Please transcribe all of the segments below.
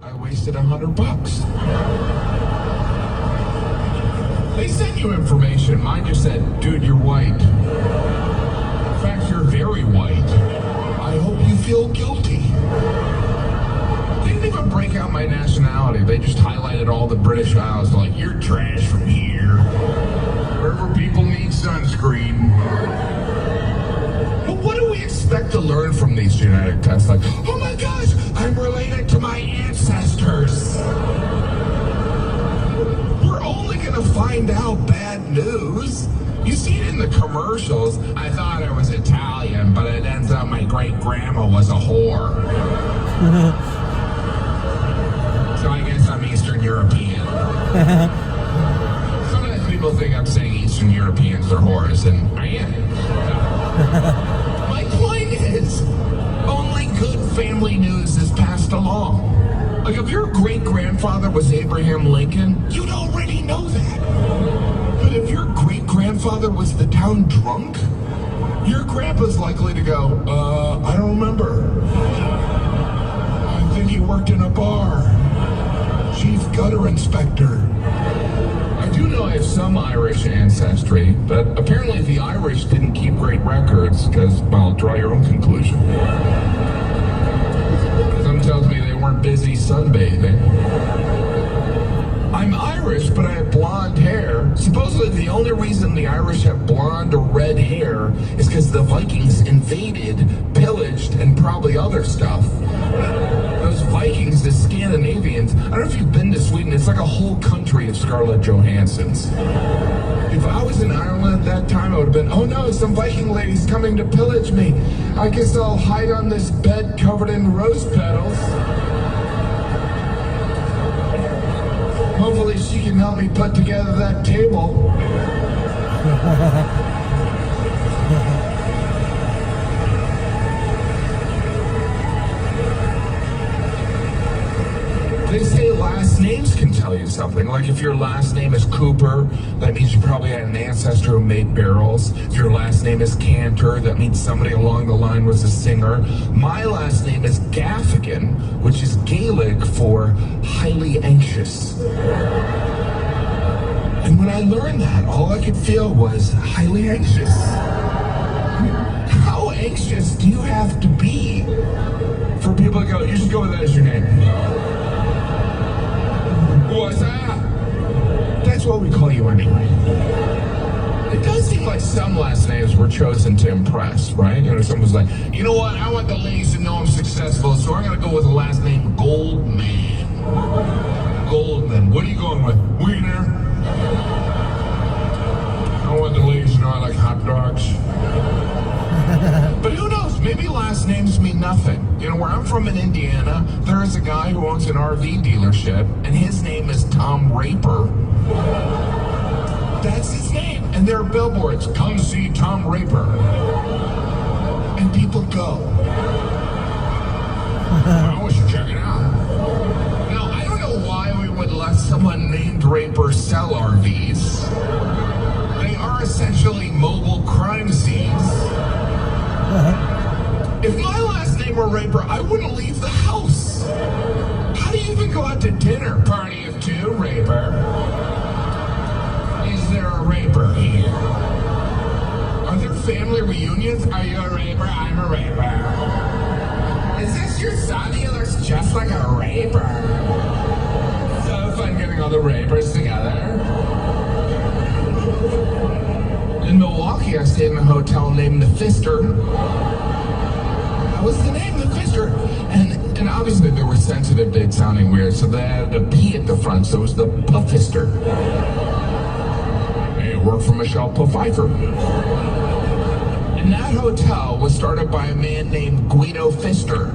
I wasted $100. They sent you information. Mine just said, dude, you're white. In fact, you're very white. I hope you feel guilty. They didn't even break out my nationality. They just highlighted all the British Isles, like, you're trash from here. Wherever people need sunscreen. Well, what do we expect to learn from these genetic tests? Like, oh my gosh, I'm related to my ancestors. We're only gonna find out bad news. You see it in the commercials. I thought I was Italian, but it ends up my great-grandma was a whore. So I guess I'm Eastern European. Sometimes people think I'm saying Eastern Europeans are whores, and I am. My point is, only good family news is passed along. Like, if your great-grandfather was Abraham Lincoln, you'd already know that. But if your great-grandfather was the town drunk, your grandpa's likely to go, I don't remember. I think he worked in a bar. Chief gutter inspector. I do know I have some Irish ancestry, but apparently the Irish didn't keep great records because, well, draw your own conclusion. Some tells me they weren't busy sunbathing. I'm Irish, but I have blonde hair. Supposedly the only reason the Irish have blonde or red hair is because the Vikings invaded, pillaged, and probably other stuff. Those Vikings, the Scandinavians, I don't know if you've been to Sweden, it's like a whole country of Scarlett Johanssons. If I was in Ireland at that time, I would have been, oh no, some Viking lady's coming to pillage me. I guess I'll hide on this bed covered in rose petals. Hopefully she can help me put together that table. They say last names can tell you something. Like if your last name is Cooper, that means you probably had an ancestor who made barrels. If your last name is Cantor, that means somebody along the line was a singer. My last name is Gaffigan, which is Gaelic for highly anxious. And when I learned that, all I could feel was highly anxious. How anxious do you have to be for people to go, you should go with that as your name? What's that? That's what we call you anyway. It does seem like some last names were chosen to impress, right? You know, someone's like, you know what, I want the ladies to know I'm successful, so I'm gonna go with the last name Goldman. Goldman. What are you going with? Wiener? I want the ladies to know I like hot dogs. But who knows? Maybe last names mean nothing. You know, where I'm from in Indiana, there is a guy who owns an RV dealership, and his name is Tom Raper. That's his name. And there are billboards, come see Tom Raper. And people go. I wish you check it out. Now, I don't know why we would let someone named Raper sell RVs. They are essentially mobile crime scenes. If my last name were Raper, I wouldn't leave the house. How do you even go out to dinner? Party of two, Raper. Is there a Raper here? Are there family reunions? Are you a Raper? I'm a Raper. Is this your son? He looks just like a Raper. So fun getting all the Rapers together. In Milwaukee, I stayed in a hotel named the Fister. That was the name, the Fister. And obviously they were sensitive to it sounding weird, so they added a P at the front, so it was the Puffister. It worked for Michelle Pfeiffer. And that hotel was started by a man named Guido Fister.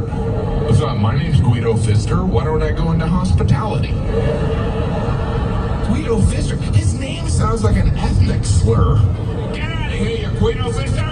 So my name's Guido Fister, why don't I go into hospitality? Guido Fister, his name sounds like an ethnic slur. Get out of here, you Guido Fister!